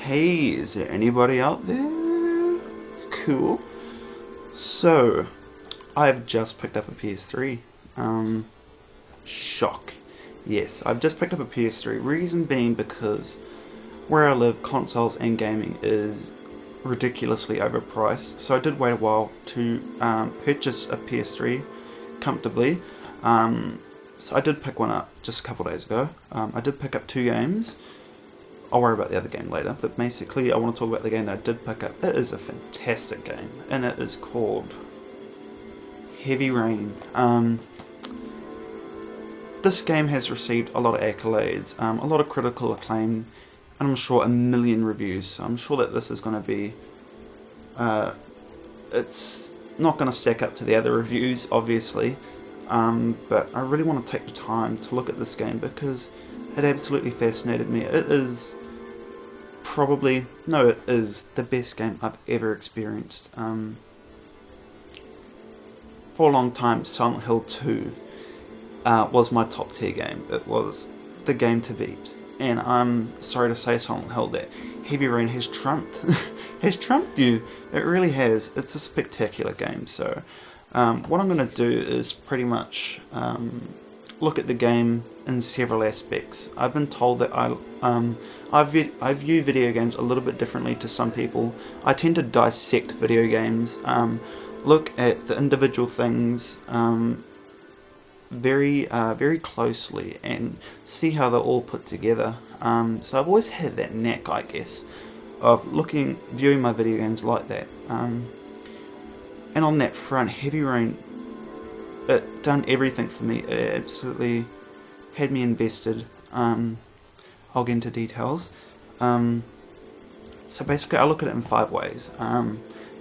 Hey, is there anybody out there? Cool. So, I've just picked up a PS3. Shock. Yes, I've just picked up a PS3. Reason being because where I live, consoles and gaming is ridiculously overpriced. So I did wait a while to purchase a PS3 comfortably. So I did pick one up just a couple of days ago. I did pick up 2 games. I'll worry about the other game later, but basically I want to talk about the game that I did pick up. It is a fantastic game, and it is called Heavy Rain. This game has received a lot of accolades, a lot of critical acclaim, and I'm sure a million reviews. So I'm sure that this is going to be, it's not going to stack up to the other reviews, obviously, but I really want to take the time to look at this game because it absolutely fascinated me. It is it is the best game I've ever experienced. For a long time, Silent Hill 2 was my top tier game. It was the game to beat. And I'm sorry to say, Silent Hill, that Heavy Rain has trumped you. It really has. It's a spectacular game. So what I'm going to do is pretty much look at the game in several aspects. I've been told that I view video games a little bit differently to some people. I tend to dissect video games, look at the individual things very closely and see how they're all put together. So I've always had that knack, I guess, of viewing my video games like that. And on that front, Heavy Rain, it done everything for me. It absolutely had me invested. I'll get into details. So basically I look at it in 5 ways.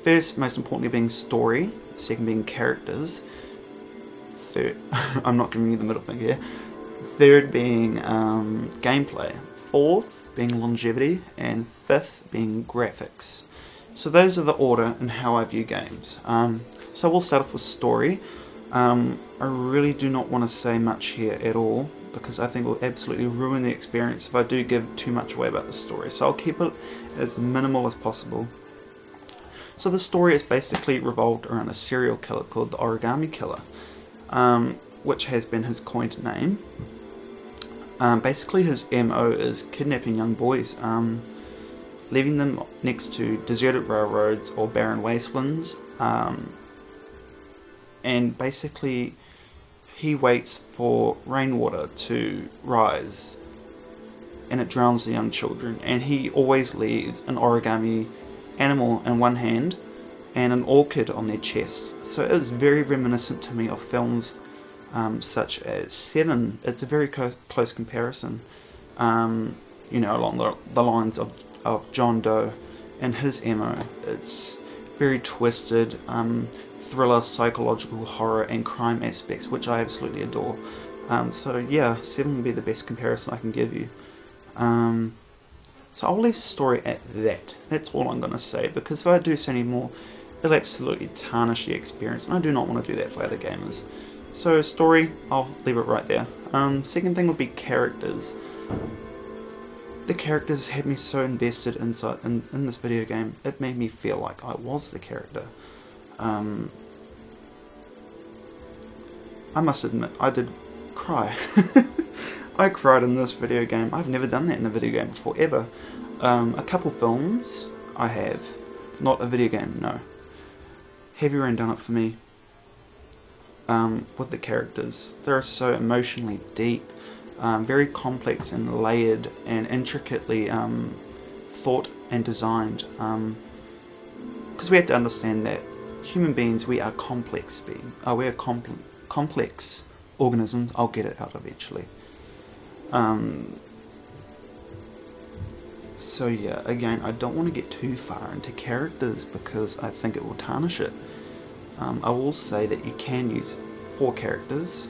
First, most importantly, being story. Second, being characters. Third, I'm not giving you the middle finger here. Third, being gameplay. Fourth, being longevity. And fifth, being graphics. So those are the order in how I view games. So we'll start off with story. I really do not want to say much here at all because I think it will absolutely ruin the experience if I do give too much away about the story. So I'll keep it as minimal as possible. So the story is basically revolved around a serial killer called the Origami Killer, which has been his coined name. Basically his MO is kidnapping young boys, leaving them next to deserted railroads or barren wastelands, and basically he waits for rainwater to rise and it drowns the young children, and he always leaves an origami animal in one hand and an orchid on their chest. So it was very reminiscent to me of films such as Seven. It's a very close comparison, along the lines of John Doe and his MO. It's very twisted, thriller, psychological horror and crime aspects, which I absolutely adore. So yeah, Seven would be the best comparison I can give you. So I'll leave the story at that. That's all I'm going to say, because if I do say any more, it'll absolutely tarnish the experience, and I do not want to do that for other gamers. So story, I'll leave it right there. Second thing would be characters. The characters had me so invested in this video game, it made me feel like I was the character. I must admit, I did cry. I cried in this video game. I've never done that in a video game before, ever. A couple films I have, not a video game, no. Heavy Rain done it for me. With the characters, they're so emotionally deep, very complex and layered and intricately thought and designed. Because we have to understand that human beings, we are complex beings. We are complex organisms. I'll get it out eventually. So yeah, again, I don't want to get too far into characters because I think it will tarnish it. I will say that you can use 4 characters,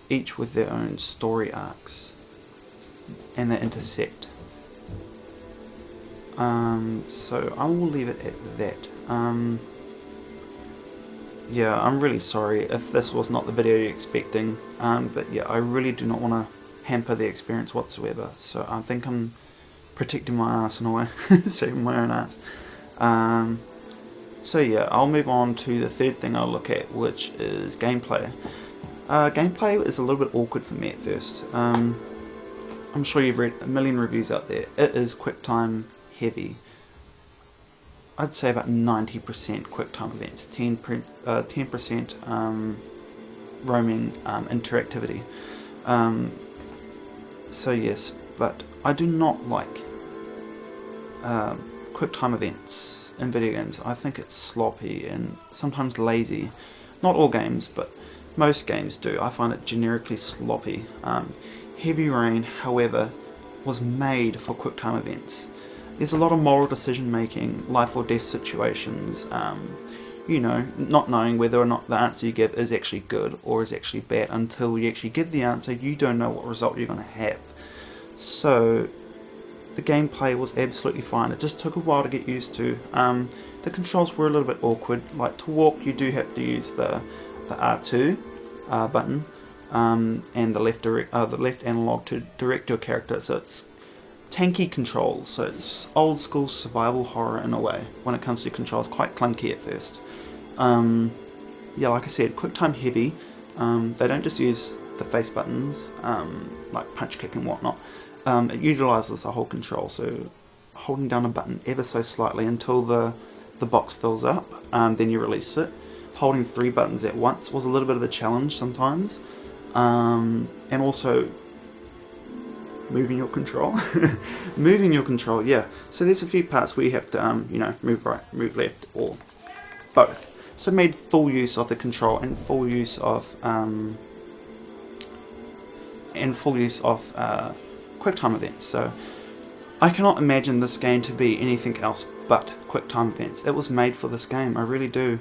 each with their own story arcs, and they intersect. So I will leave it at that. Yeah, I'm really sorry if this was not the video you're expecting, but yeah, I really do not want to hamper the experience whatsoever. So I think I'm protecting my ass in a way, saving my own ass. So yeah, I'll move on to the third thing I'll look at, which is gameplay. Gameplay is a little bit awkward for me at first. I'm sure you've read a million reviews out there. It is QuickTime heavy. I'd say about 90% QuickTime events, 10% roaming interactivity. So yes, but I do not like QuickTime events in video games. I think it's sloppy and sometimes lazy. Not all games, but most games do. I find it generically sloppy. Heavy Rain, however, was made for QuickTime events. There's a lot of moral decision making, life or death situations, you know, not knowing whether or not the answer you give is actually good or is actually bad. Until you actually give the answer, you don't know what result you're going to have. So the gameplay was absolutely fine. It just took a while to get used to. The controls were a little bit awkward. Like to walk, you do have to use the R2 button and the left analog to direct your character. So it's tanky controls. So it's old school survival horror in a way. When it comes to controls, quite clunky at first. Yeah, like I said, QuickTime heavy. They don't just use the face buttons like punch, kick, and whatnot. It utilizes the whole control, so holding down a button ever so slightly until the box fills up, then you release it. Holding 3 buttons at once was a little bit of a challenge sometimes, and also moving your control. Moving your control, yeah. So there's a few parts where you have to, you know, move right, move left, or both. So made full use of the control and full use of QuickTime events. So I cannot imagine this game to be anything else but QuickTime events. It was made for this game, I really do.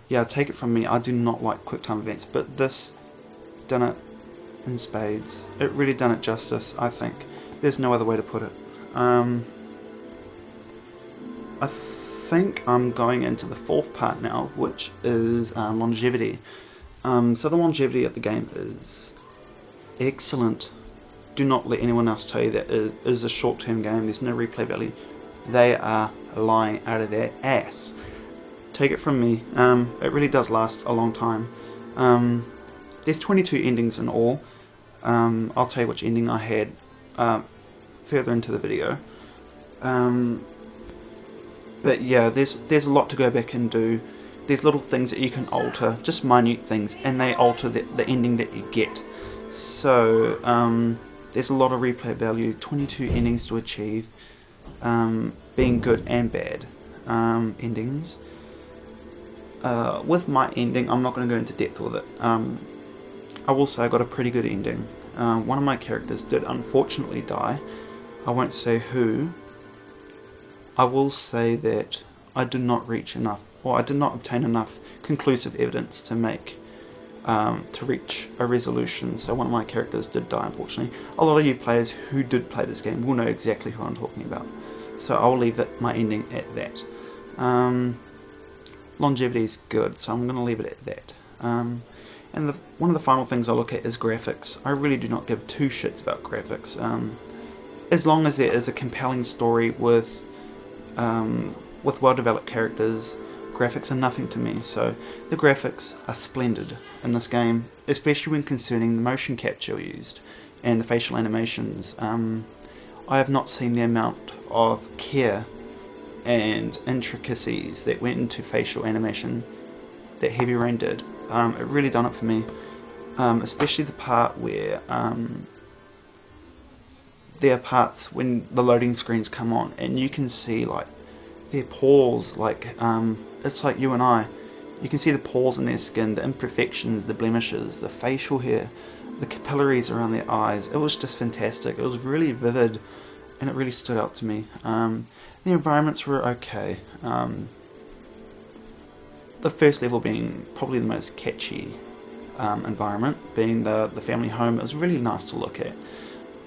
Yeah, take it from me, I do not like QuickTime events, but this done it in spades. It really done it justice, I think. There's no other way to put it. I think I'm going into the fourth part now, which is longevity. So the longevity of the game is excellent. Do not let anyone else tell you that it is a short-term game. There's no replay value. They are lying out of their ass. Take it from me. It really does last a long time. There's 22 endings in all. I'll tell you which ending I had further into the video. But yeah, there's a lot to go back and do. There's little things that you can alter, just minute things, and they alter the ending that you get. So there's a lot of replay value, 22 endings to achieve, being good and bad endings. With my ending, I'm not going to go into depth with it. I will say I got a pretty good ending. One of my characters did unfortunately die. I won't say who. I will say that I did not reach enough, or I did not obtain enough conclusive evidence to reach a resolution. So one of my characters did die, unfortunately. A lot of you players who did play this game will know exactly who I'm talking about. So I'll leave my ending at that. Longevity is good, so I'm going to leave it at that. And one of the final things I'll look at is graphics. I really do not give two shits about graphics. As long as there is a compelling story with well-developed characters, graphics are nothing to me. So the graphics are splendid in this game, especially when concerning the motion capture used and the facial animations. I have not seen the amount of care and intricacies that went into facial animation that Heavy Rain did. It really done it for me, especially the part where there are parts when the loading screens come on and you can see like their pores, like it's like you and I. You can see the pores in their skin, the imperfections, the blemishes, the facial hair, the capillaries around their eyes. It was just fantastic. It was really vivid and it really stood out to me. The environments were okay. The first level being probably the most catchy environment, being the family home. It was really nice to look at.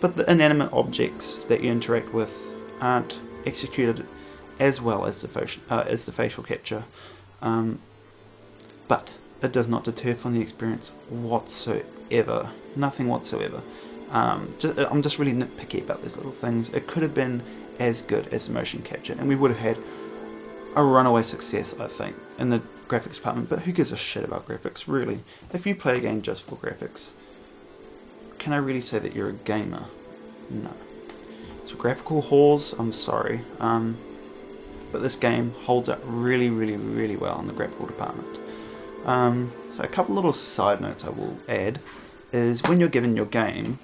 But the inanimate objects that you interact with aren't executed as well as the facial capture. But it does not deter from the experience whatsoever. Nothing whatsoever. I'm just really nitpicky about these little things. It could have been as good as the motion capture, and we would have had a runaway success, I think, in the graphics department. But who gives a shit about graphics, really? If you play a game just for graphics, can I really say that you're a gamer? No. So graphical whores, I'm sorry, but this game holds up really, really, really well in the graphical department. So a couple little side notes I will add is when you're given your game,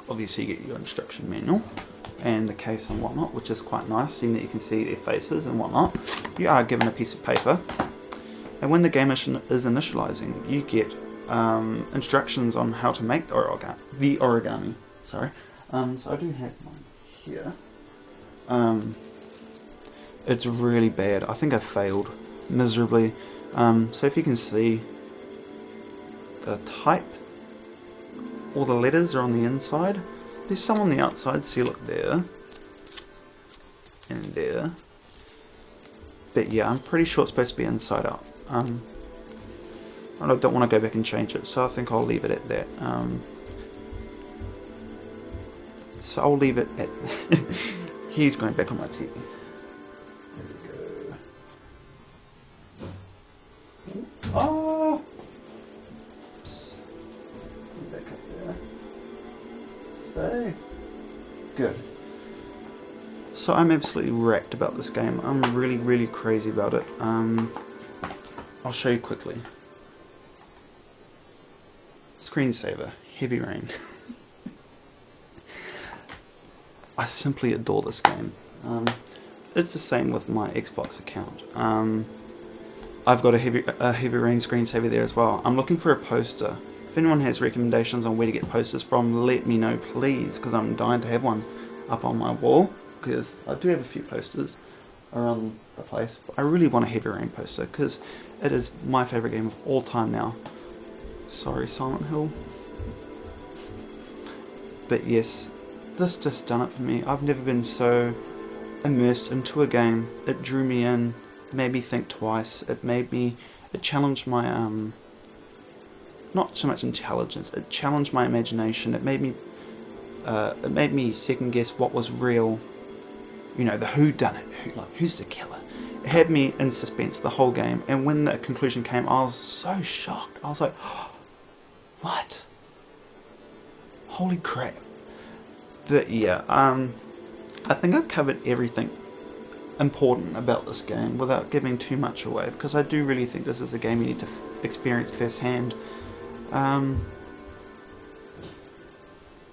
obviously you get your instruction manual and the case and whatnot, which is quite nice, seeing that you can see their faces and whatnot. You are given a piece of paper, and when the game is initializing, you get instructions on how to make the origami. Sorry. So I do have one here. It's really bad. I think I failed miserably. So if you can see, the type, all the letters are on the inside. There's some on the outside, see, look there and there. But yeah, I'm pretty sure it's supposed to be inside out. I don't want to go back and change it, so I think I'll leave it at that. So I'll leave it at he's going back on my TV. There we go. Oh! Oops. Back up there. Stay. Good. So I'm absolutely wrecked about this game. I'm really, really crazy about it. I'll show you quickly. Screensaver, Heavy Rain. I simply adore this game. It's the same with my Xbox account. I've got a Heavy Rain screensaver there as well. I'm looking for a poster. If anyone has recommendations on where to get posters from, let me know please, because I'm dying to have one up on my wall, because I do have a few posters around the place. But I really want a Heavy Rain poster, because it is my favourite game of all time now. Sorry, Silent Hill. But yes, this just done it for me. I've never been so immersed into a game. It drew me in, made me think twice. It challenged my not so much intelligence. It challenged my imagination. It made me second guess what was real. You know, the who done it, who's the killer. It had me in suspense the whole game. And when the conclusion came, I was so shocked. I was like, oh, what? Holy crap. But yeah, I think I've covered everything important about this game without giving too much away, because I do really think this is a game you need to experience firsthand.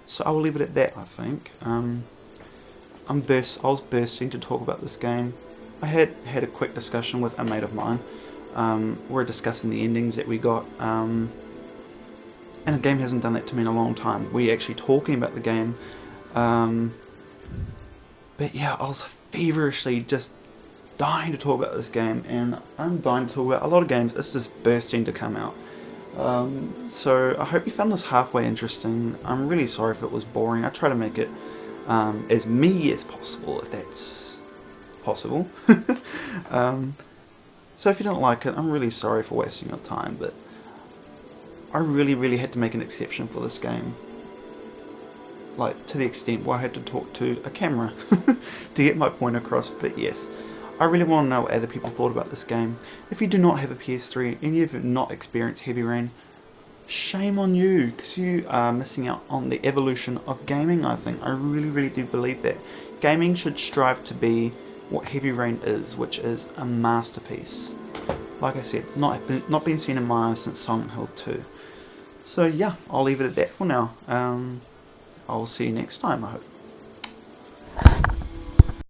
So I will leave it at that, I think. I was bursting to talk about this game. I had a quick discussion with a mate of mine. We're discussing the endings that we got. And the game hasn't done that to me in a long time. We're actually talking about the game. But yeah, I was feverishly just dying to talk about this game, and I'm dying to talk about a lot of games. It's just bursting to come out. So I hope you found this halfway interesting. I'm really sorry if it was boring. I try to make it as me as possible, if that's possible. So if you don't like it, I'm really sorry for wasting your time, but I really, really had to make an exception for this game. Like, to the extent where I had to talk to a camera to get my point across. But yes, I really want to know what other people thought about this game. If you do not have a PS3 and you have not experienced Heavy Rain, shame on you, because you are missing out on the evolution of gaming, I think. I really, really do believe that. Gaming should strive to be what Heavy Rain is, which is a masterpiece. Like I said, not been seen in my eyes since Silent Hill 2. So yeah, I'll leave it at that for now. I'll see you next time, I hope.